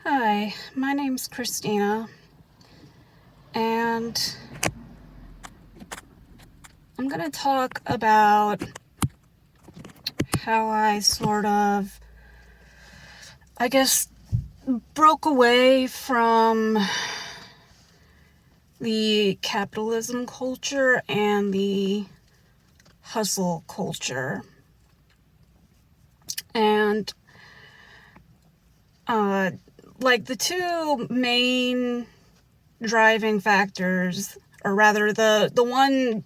Hi, my name's Christina, and I'm going to talk about how I broke away from the capitalism culture and the hustle culture. And, the two main driving factors, or rather the one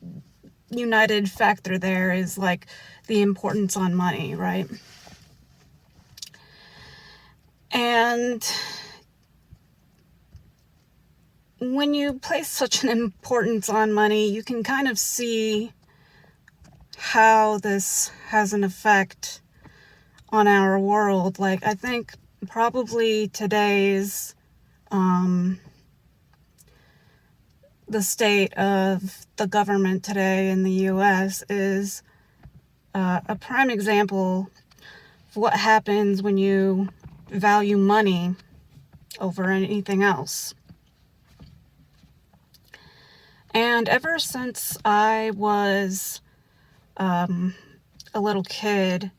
united factor there is the importance on money, right? And when you place such an importance on money, you can kind of see how this has an effect on our world. I think probably today's the state of the government today in the U.S. is a prime example of what happens when you value money over anything else. And ever since I was a little kid,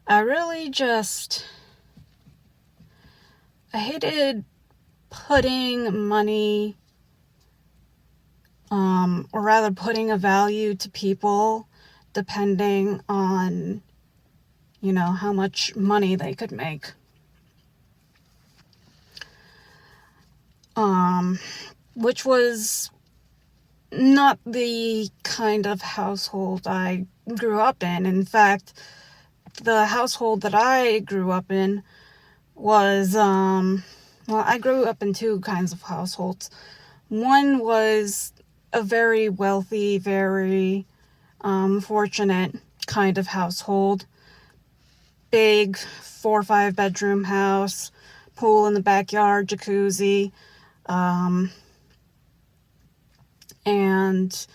I hated putting money, or rather putting a value to people depending on, how much money they could make. Which was not the kind of household I grew up in. In fact, the household that I grew up in was, I grew up in two kinds of households. One was a very wealthy, very fortunate kind of household. Big 4 or 5 bedroom house, pool in the backyard, jacuzzi, and,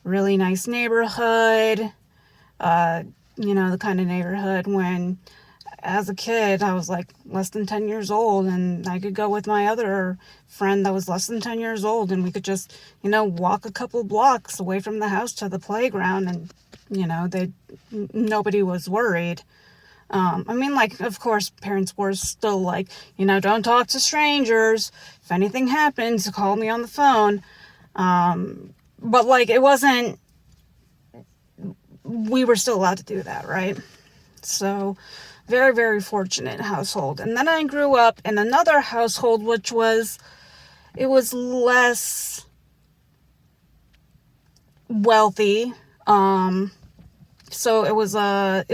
really nice neighborhood, the kind of neighborhood when, as a kid, I was less than 10 years old, and I could go with my other friend that was less than 10 years old, and we could just, walk a couple blocks away from the house to the playground, and, nobody was worried. Of course, parents were still don't talk to strangers. If anything happens, call me on the phone. But it wasn't, we were still allowed to do that, right? So, very, very fortunate household. And then I grew up in another household, it was less wealthy. So it was a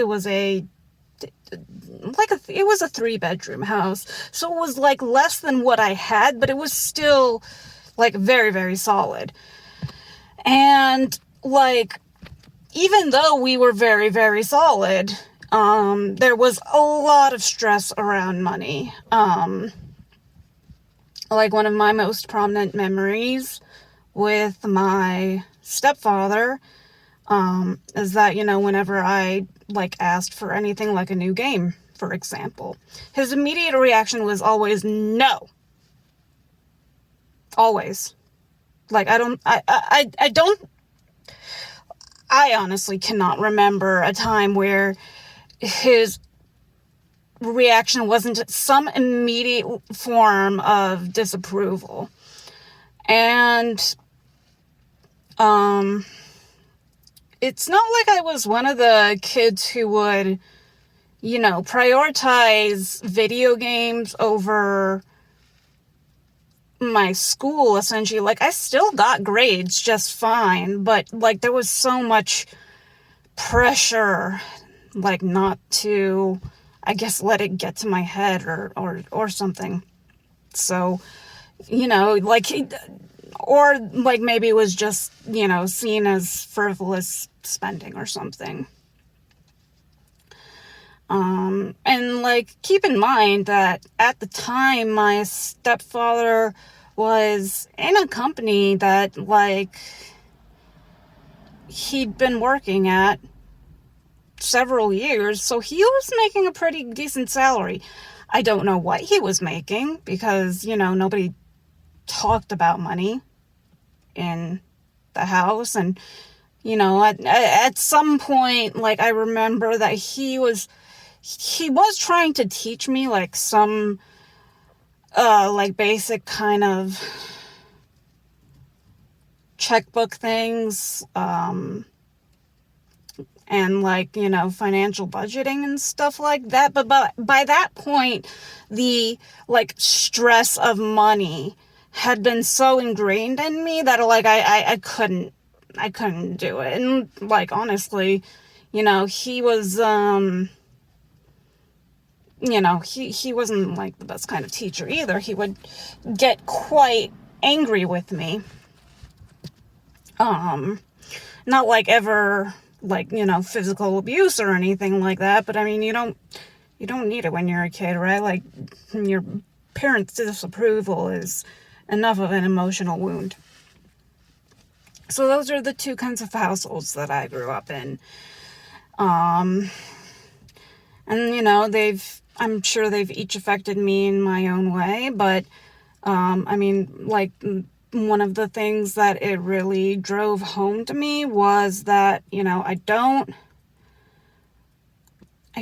3-bedroom house. So it was less than what I had, but it was still very, very solid. And even though we were very, very solid, there was a lot of stress around money. One of my most prominent memories with my stepfather, is that, whenever I asked for anything like a new game, for example, his immediate reaction was always no. Always. I honestly cannot remember a time where his reaction wasn't some immediate form of disapproval. And, it's not like I was one of the kids who would, prioritize video games over my school, essentially. I still got grades just fine, but, there was so much pressure, not to, I guess, let it get to my head or something. So, or maybe it was just, seen as frivolous spending or something. And keep in mind that at the time my stepfather was in a company that he'd been working at several years, so he was making a pretty decent salary. I don't know what he was making because, nobody talked about money in the house. And, at some point, like, I remember that he was trying to teach me, like, some, like, basic kind of checkbook things, and, like, financial budgeting and stuff like that. But by that point, the, like, stress of money had been so ingrained in me that, like, I couldn't do it. And, like, honestly, he was, he wasn't, like, the best kind of teacher either. He would get quite angry with me. Not, like, ever, like, physical abuse or anything like that, but I mean, you don't need it when you're a kid, right? Like, your parents' disapproval is enough of an emotional wound. So those are the two kinds of households that I grew up in. And, I'm sure they've each affected me in my own way, but, I mean, like, one of the things that it really drove home to me was that, I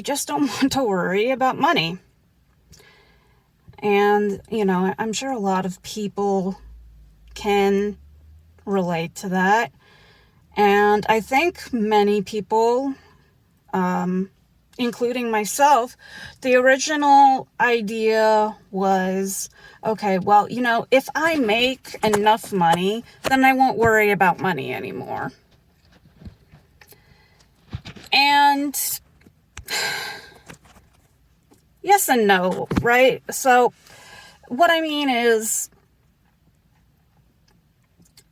just don't want to worry about money. And, I'm sure a lot of people can relate to that. And I think many people, including myself, the original idea was, okay, well, if I make enough money, then I won't worry about money anymore. And yes and no, right? So what I mean is,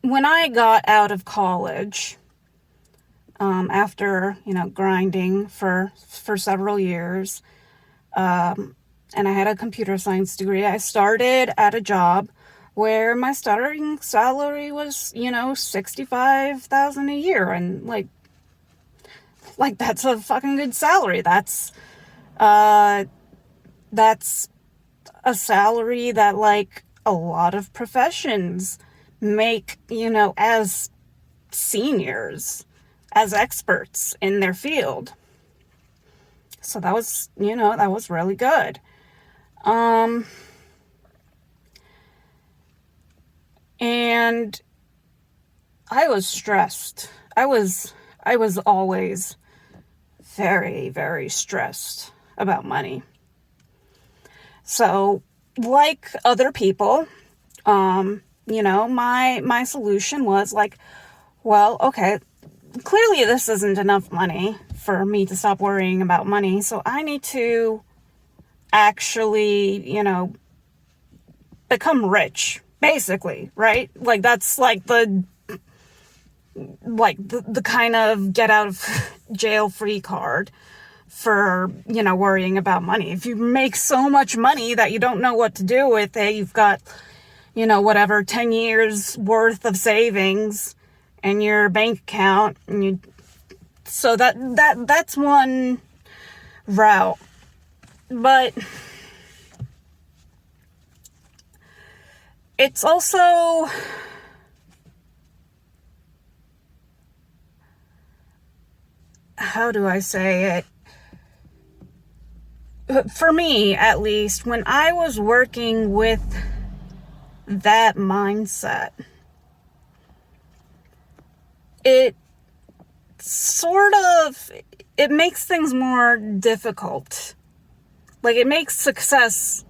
when I got out of college, after, grinding for several years, and I had a computer science degree, I started at a job where my starting salary was, $65,000 a year. And like, that's a fucking good salary. That's a salary that, like, a lot of professions make, as seniors, as experts in their field. So that was, that was really good. And I was stressed. I was always very, very stressed about money. So, like other people, my solution was like, well, okay, clearly this isn't enough money for me to stop worrying about money. So I need to actually, become rich, basically, right? Like, that's like the kind of get out of jail free card for, worrying about money. If you make so much money that you don't know what to do with it, you've got, 10 years worth of savings in your bank account, and so that's one route. But it's also, how do I say it? For me, at least, when I was working with that mindset, it makes things more difficult. Like, it makes success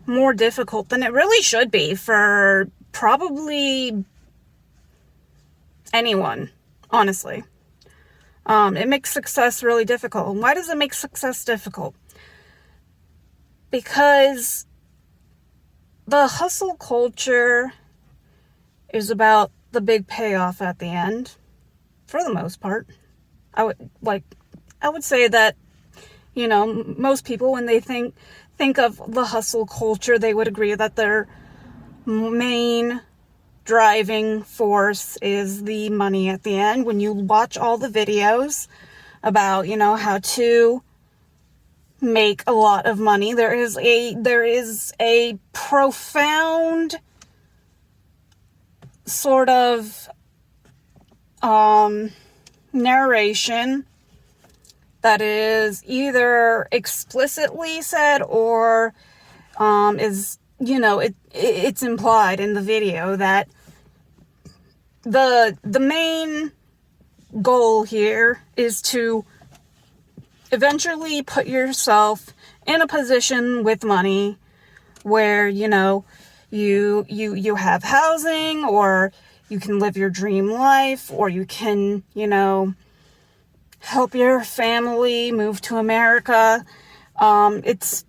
more difficult than it really should be for probably anyone, honestly. It makes success really difficult. And why does it make success difficult? Because the hustle culture is about the big payoff at the end, for the most part. I would say that, most people, when they think of the hustle culture, they would agree that their main driving force is the money at the end. When you watch all the videos about, how to, make a lot of money. There is a profound sort of narration that is either explicitly said or is, it's implied in the video that the main goal here is to eventually put yourself in a position with money where, you have housing, or you can live your dream life, or you can, help your family move to America. It's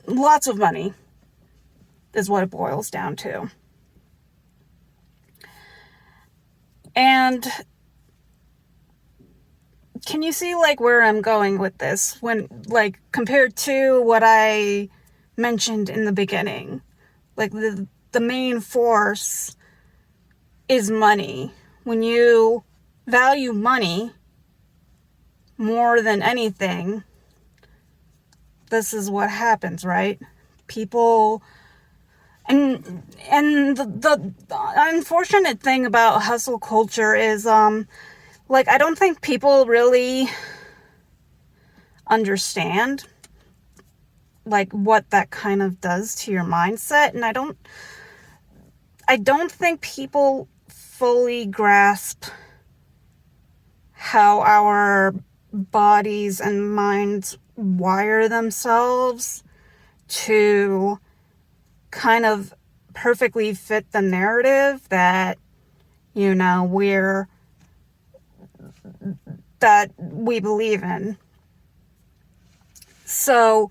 lots of money is what it boils down to. And can you see, where I'm going with this? When, compared to what I mentioned in the beginning. The main force is money. When you value money more than anything, this is what happens, right? People... And the unfortunate thing about hustle culture is, I don't think people really understand, what that kind of does to your mindset. And I don't think people fully grasp how our bodies and minds wire themselves to kind of perfectly fit the narrative that, that we believe in. So,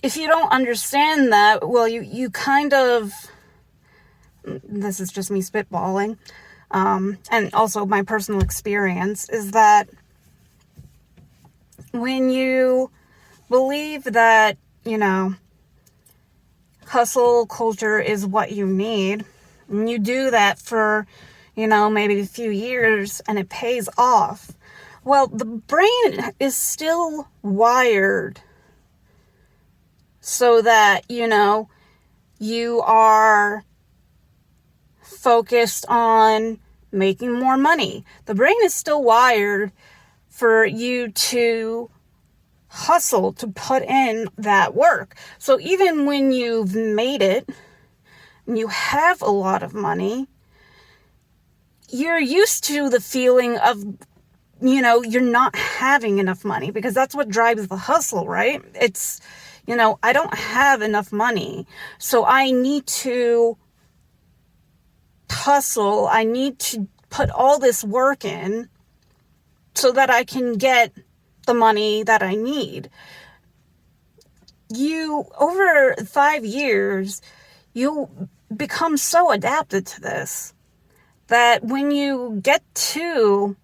if you don't understand that, well, you kind of, this is just me spitballing, and also my personal experience, is that when you believe that, hustle culture is what you need, and you do that for, maybe a few years, and it pays off, well, the brain is still wired so that, you are focused on making more money. The brain is still wired for you to hustle, to put in that work. So even when you've made it and you have a lot of money, you're used to the feeling of, you're not having enough money, because that's what drives the hustle, right? It's, I don't have enough money, so I need to hustle. I need to put all this work in so that I can get the money that I need. Over 5 years, you become so adapted to this that when you get to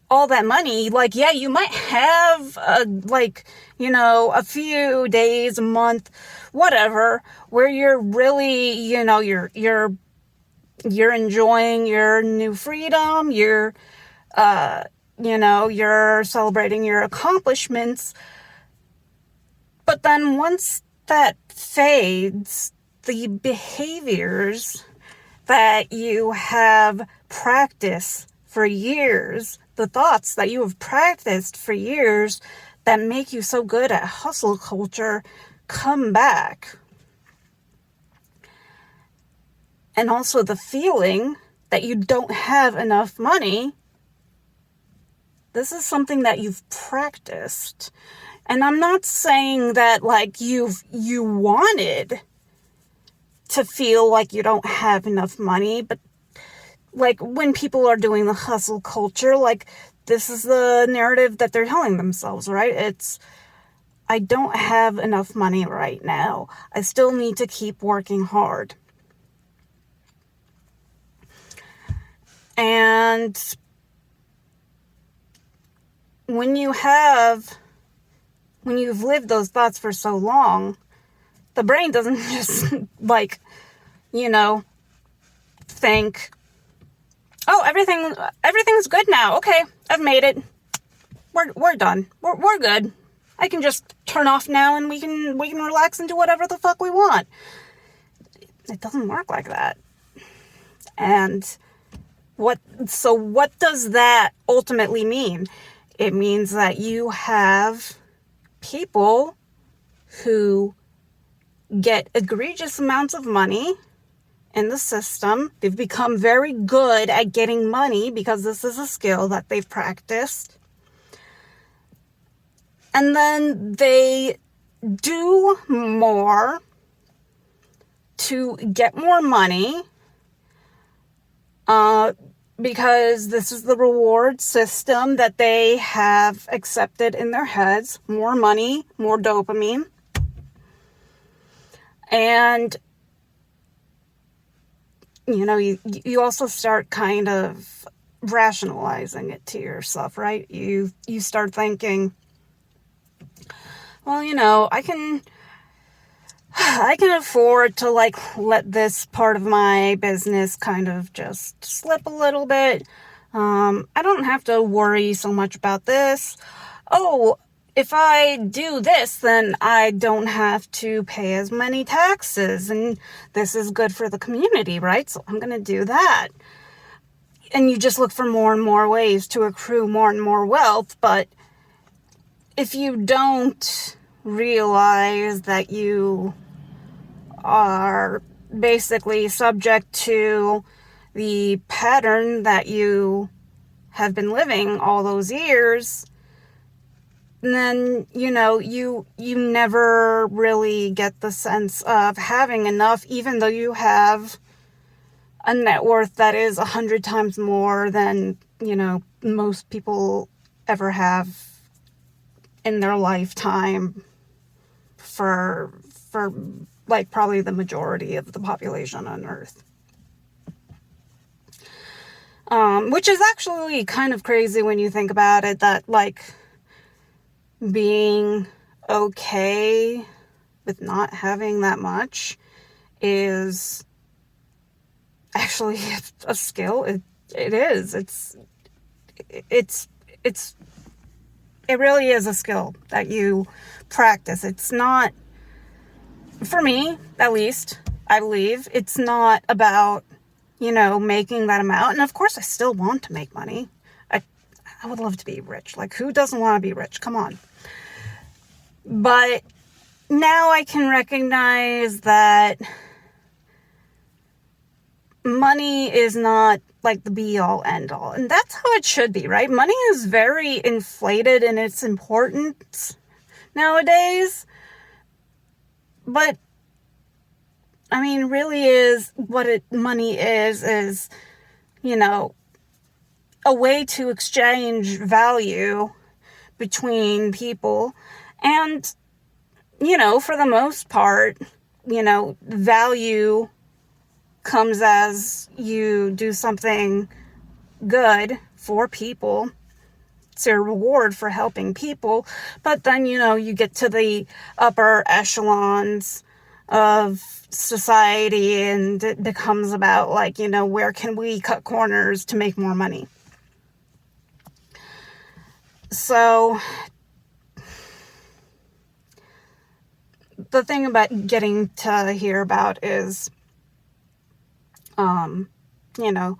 all that money, you might have a few days, a month, whatever, where you're really, you're enjoying your new freedom, you're celebrating your accomplishments. But then once that fades, the behaviors that you have practiced for years, the thoughts that you have practiced for years that make you so good at hustle culture, come back. And also the feeling that you don't have enough money. This is something that you've practiced. And I'm not saying that you wanted to feel like you don't have enough money, but when people are doing the hustle culture, this is the narrative that they're telling themselves, right? It's, I don't have enough money right now. I still need to keep working hard. And when you've lived those thoughts for so long, the brain doesn't just think, oh, everything's good now. Okay, I've made it. we're done. We're good. I can just turn off now and we can relax and do whatever the fuck we want. It doesn't work like that. And what does that ultimately mean? It means that you have people who get egregious amounts of money in the system. They've become very good at getting money because this is a skill that they've practiced. And then they do more to get more money because this is the reward system that they have accepted in their heads. More money, more dopamine. And, you know, you also start kind of rationalizing it to yourself, right? You start thinking, well, you know, I can afford to, like, let this part of my business kind of just slip a little bit. I don't have to worry so much about this. Oh, if I do this, then I don't have to pay as many taxes, and this is good for the community, right? So I'm going to do that. And you just look for more and more ways to accrue more and more wealth, but if you don't realize that you are basically subject to the pattern that you have been living all those years, then, you know, you never really get the sense of having enough, even though you have a net worth that is 100 times more than, you know, most people ever have in their lifetime for like probably the majority of the population on Earth. Which is actually kind of crazy when you think about it, that, like, being okay with not having that much is actually a skill. It is. It really is a skill that you practice. It's not, for me, at least, I believe, it's not about, you know, making that amount. And of course, I still want to make money. I would love to be rich. Like, who doesn't want to be rich? Come on. But now I can recognize that money is not like the be-all, end-all. And that's how it should be, right? Money is very inflated in its importance nowadays. But, I mean, really is what money is, you know, a way to exchange value between people. And, you know, for the most part, you know, value comes as you do something good for people. It's a reward for helping people. But then, you know, you get to the upper echelons of society and it becomes about, like, you know, where can we cut corners to make more money? So the thing about getting to hear about is, you know,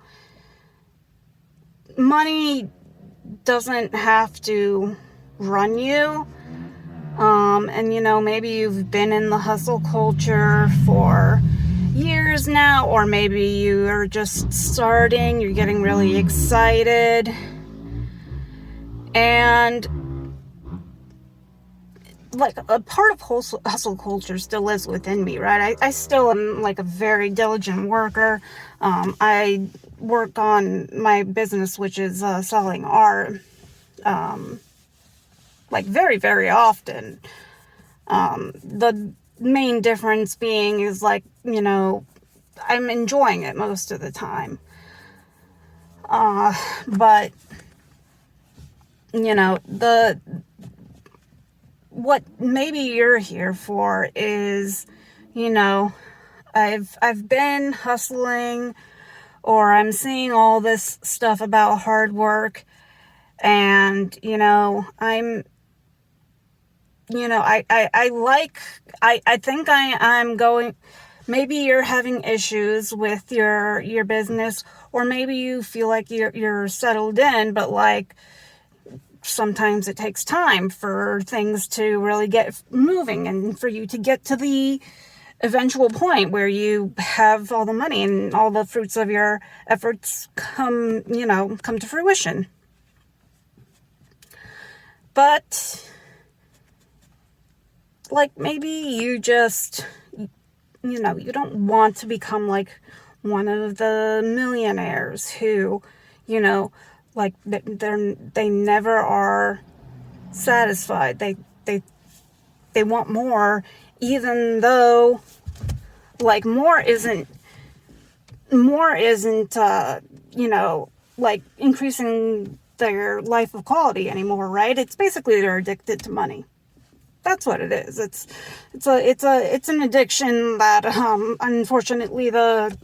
money doesn't have to run you. And, you know, maybe you've been in the hustle culture for years now, or maybe you are just starting, you're getting really excited. And, like, a part of hustle culture still lives within me, right? I still am, like, a very diligent worker. I work on my business, which is selling art, like, very, very often. The main difference being is, like, you know, I'm enjoying it most of the time. But, you know, what maybe you're here for is, you know, I've been hustling, or I'm seeing all this stuff about hard work, And, I think I'm going, maybe you're having issues with your business, or maybe you feel like you're settled in, but like sometimes it takes time for things to really get moving and for you to get to the eventual point where you have all the money and all the fruits of your efforts come to fruition. But like maybe you just, you don't want to become like one of the millionaires who, like they never are satisfied. They want more, even though like more isn't like increasing their life of quality anymore, right? It's basically they're addicted to money. That's what it is. It's an addiction that unfortunately the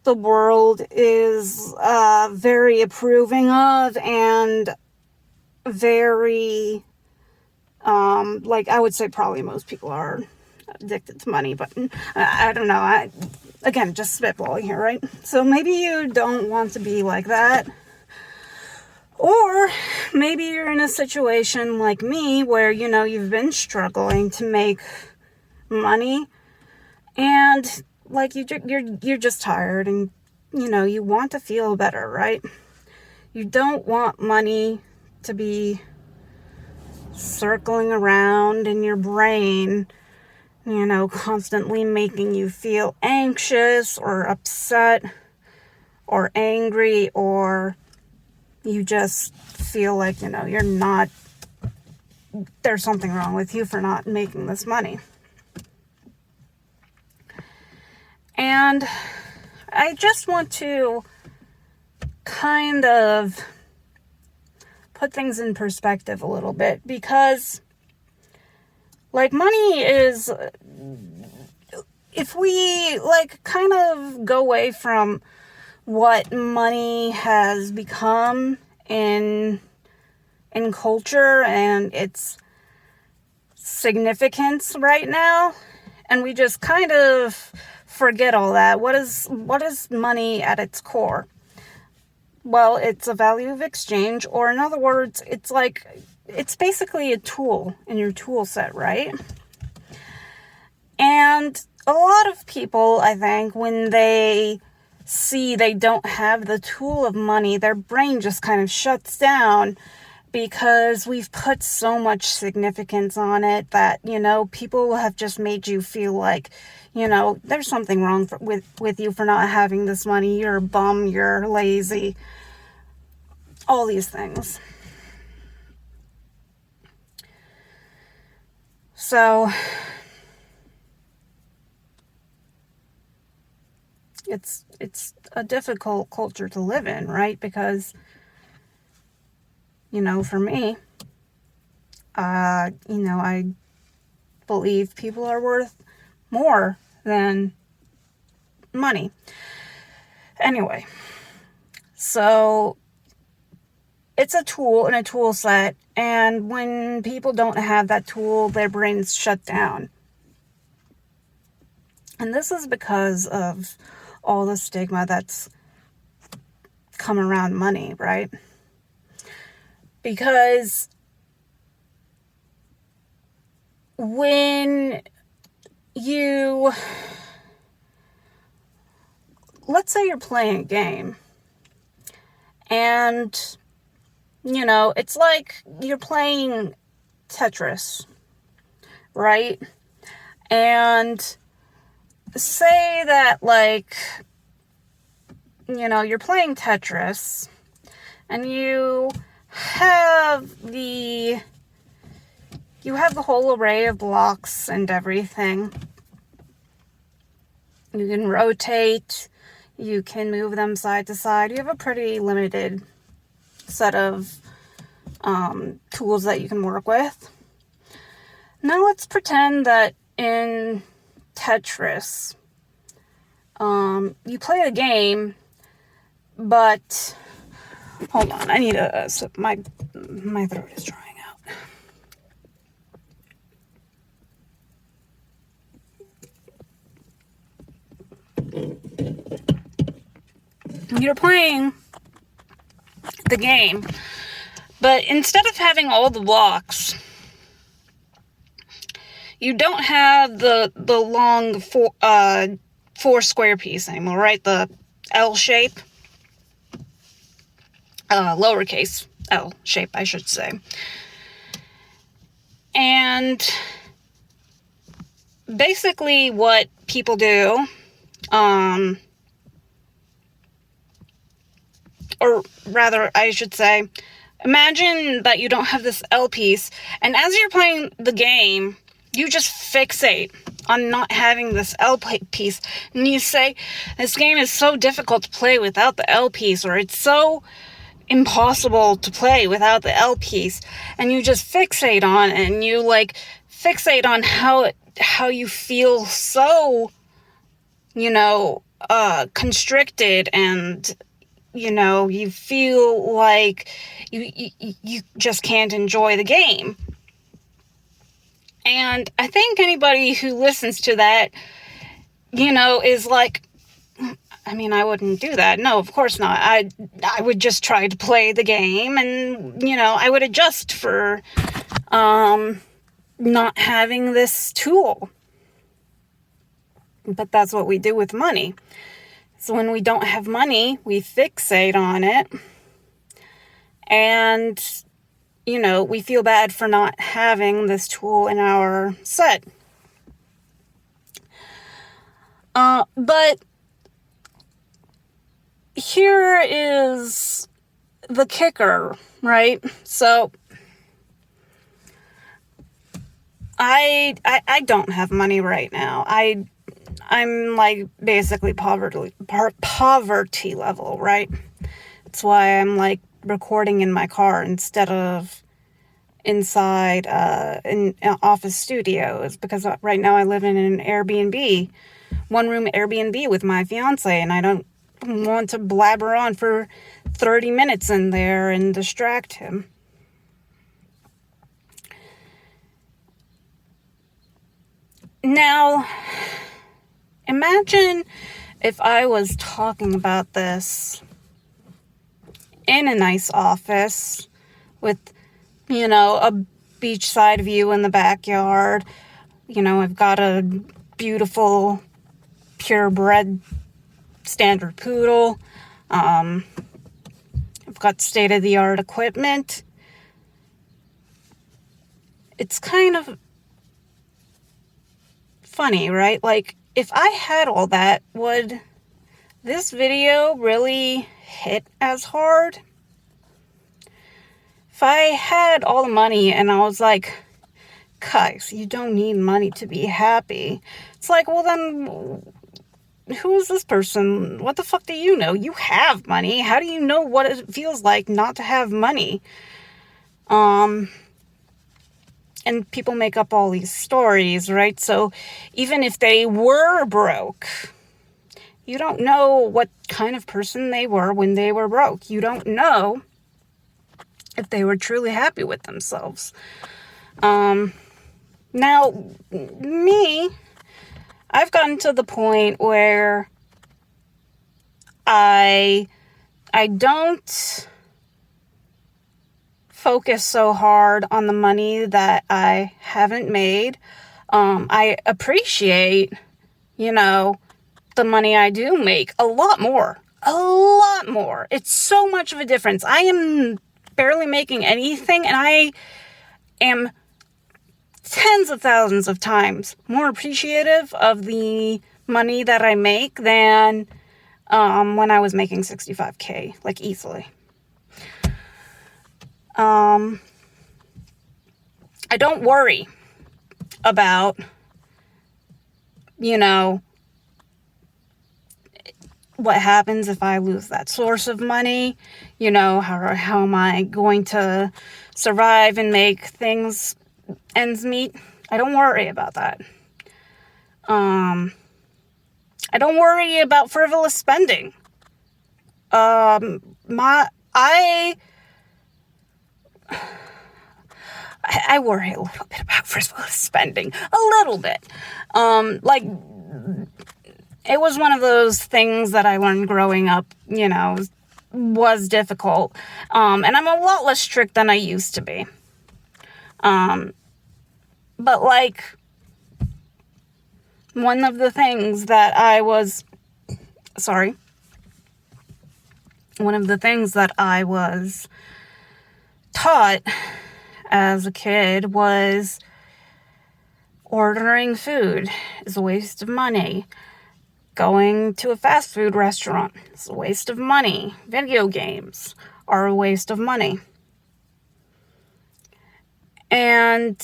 world is very approving of, and very like I would say probably most people are addicted to money, but I don't know. Again, just spitballing here, right? So maybe you don't want to be like that. Or maybe you're in a situation like me where, you've been struggling to make money, and like you're just tired, and you want to feel better, right? You don't want money to be circling around in your brain, constantly making you feel anxious or upset or angry, or you just feel like, you're not, there's something wrong with you for not making this money. And I just want to kind of put things in perspective a little bit, because like money is, if we like kind of go away from what money has become in culture and its significance right now, and we just kind of forget all that. What is money at its core? Well, it's a value of exchange, or in other words, it's basically a tool in your tool set, right? And a lot of people, I think, when they see they don't have the tool of money, their brain just kind of shuts down, because we've put so much significance on it that, people have just made you feel like, there's something wrong with you for not having this money. You're a bum, you're lazy, all these things. So it's a difficult culture to live in, right? Because, for me, I believe people are worth more than money. Anyway, so it's a tool and a tool set, and when people don't have that tool, their brains shut down. And this is because of all the stigma that's come around money, right? Because when you, let's say you're playing a game, and, it's like you're playing Tetris, right? And say that, like, you're playing Tetris, and you have the whole array of blocks and everything. You can rotate, you can move them side to side. You have a pretty limited set of tools that you can work with. Now let's pretend that in Tetris, you play a game, but Hold on, I need a sip. My throat is drying out. You're playing the game, but instead of having all the blocks, you don't have the long four square piece anymore, right? The L shape, lowercase L shape, I should say. And basically what people do, or rather, I should say, imagine that you don't have this L piece, and as you're playing the game, you just fixate on not having this L piece, and you say, this game is so difficult to play without the L piece, or it's so impossible to play without the L piece, and you just fixate on it, and you like fixate on how you feel so, constricted, and you feel like you just can't enjoy the game. And I think anybody who listens to that, is like, I mean, I wouldn't do that. No, of course not. I would just try to play the game, and, I would adjust for not having this tool. But that's what we do with money. So when we don't have money, we fixate on it, and, we feel bad for not having this tool in our set. But here is the kicker, right? So I don't have money right now. I'm like basically poverty level, right? That's why I'm like recording in my car instead of inside in office studios, because right now I live in an Airbnb, one-room Airbnb with my fiance, and I don't want to blabber on for 30 minutes in there and distract him. Now, imagine if I was talking about this in a nice office with, a beachside view in the backyard. I've got a beautiful, purebred standard poodle. I've got state-of-the-art equipment. It's kind of funny, right? Like, if I had all that, would this video really hit as hard? If I had all the money and I was like, guys, you don't need money to be happy. It's like, well then, who is this person? What the fuck do you know? You have money. How do you know what it feels like not to have money? And people make up all these stories, right? So even if they were broke, you don't know what kind of person they were when they were broke. You don't know if they were truly happy with themselves. Now, me, I've gotten to the point where I don't focus so hard on the money that I haven't made. I appreciate, the money I do make a lot more. It's so much of a difference. I am barely making anything, and I am tens of thousands of times more appreciative of the money that I make than when I was making $65K, like easily. I don't worry about, what happens if I lose that source of money. How am I going to survive and make things ends meet? I don't worry about that. I don't worry about frivolous spending. I worry a little bit about frivolous spending. A little bit. Like, it was one of those things that I learned growing up, was difficult. And I'm a lot less strict than I used to be. But, like, one of the things that I was taught as a kid was ordering food is a waste of money. Going to a fast food restaurant is a waste of money. Video games are a waste of money. And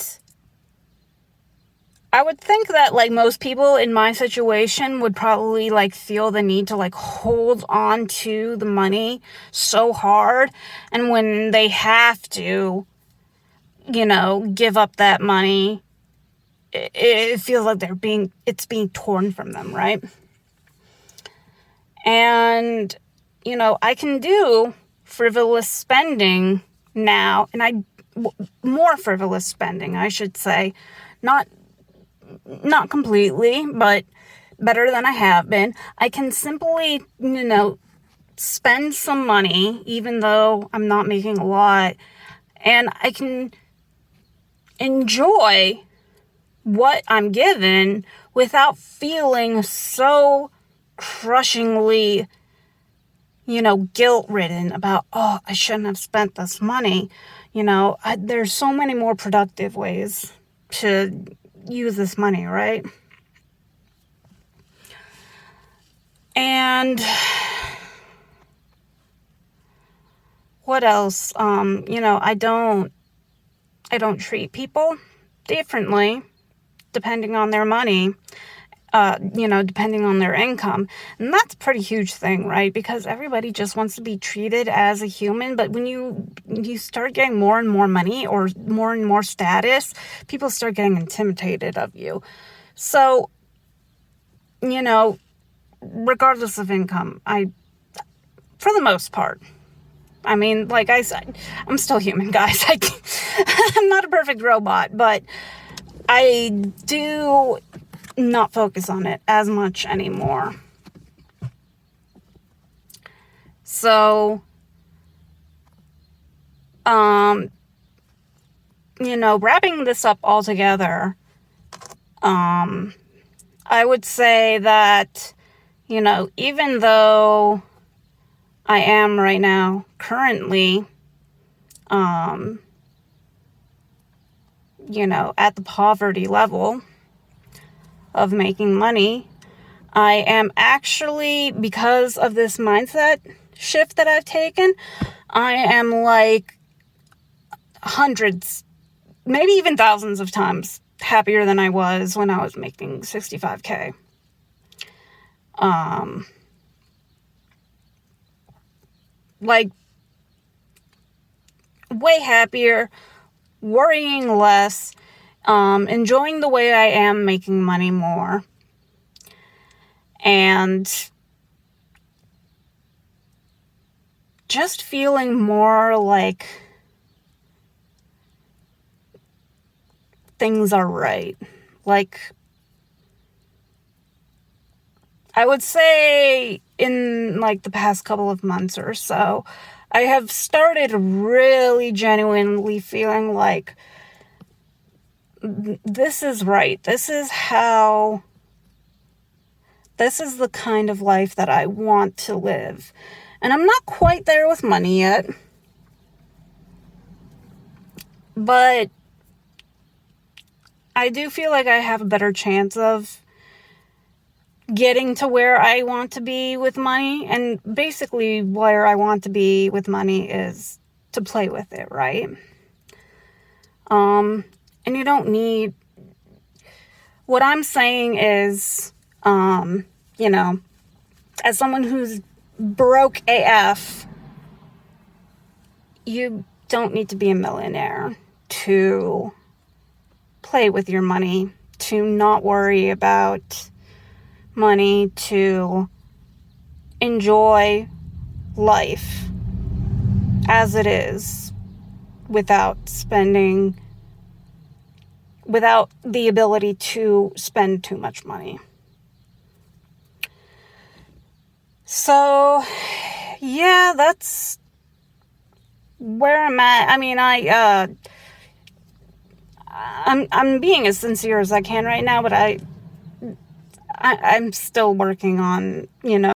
I would think that, like, most people in my situation would probably, like, feel the need to, like, hold on to the money so hard. And when they have to, give up that money, it feels like it's being torn from them, right? And, I can do frivolous spending now, and more frivolous spending, I should say. Not completely, but better than I have been. I can simply, spend some money, even though I'm not making a lot, and I can enjoy what I'm given without feeling so crushingly, guilt-ridden about, oh, I shouldn't have spent this money. There's so many more productive ways to use this money, right? And what else? I don't treat people differently depending on their money, depending on their income. And that's a pretty huge thing, right? Because everybody just wants to be treated as a human. But when you start getting more and more money or more and more status, people start getting intimidated of you. So, regardless of income, for the most part, I mean, like I said, I'm still human, guys. I'm not a perfect robot, but I do not focus on it as much anymore. So, wrapping this up all together, I would say that, even though I am right now currently, at the poverty level of making money, I am actually, because of this mindset shift that I've taken, I am like hundreds, maybe even thousands of times happier than I was when I was making $65K. Like, way happier, worrying less, enjoying the way I am making money more, and just feeling more like things are right. Like, I would say in like the past couple of months or so, I have started really genuinely feeling like this is right. This is the kind of life that I want to live. And I'm not quite there with money yet, but I do feel like I have a better chance of getting to where I want to be with money. And basically where I want to be with money is to play with it, right? And you don't need, what I'm saying is, as someone who's broke AF, you don't need to be a millionaire to play with your money, to not worry about money, to enjoy life. as it is without the ability to spend too much money. So, yeah, that's where I'm at. I mean, I'm being as sincere as I can right now, but I'm still working on,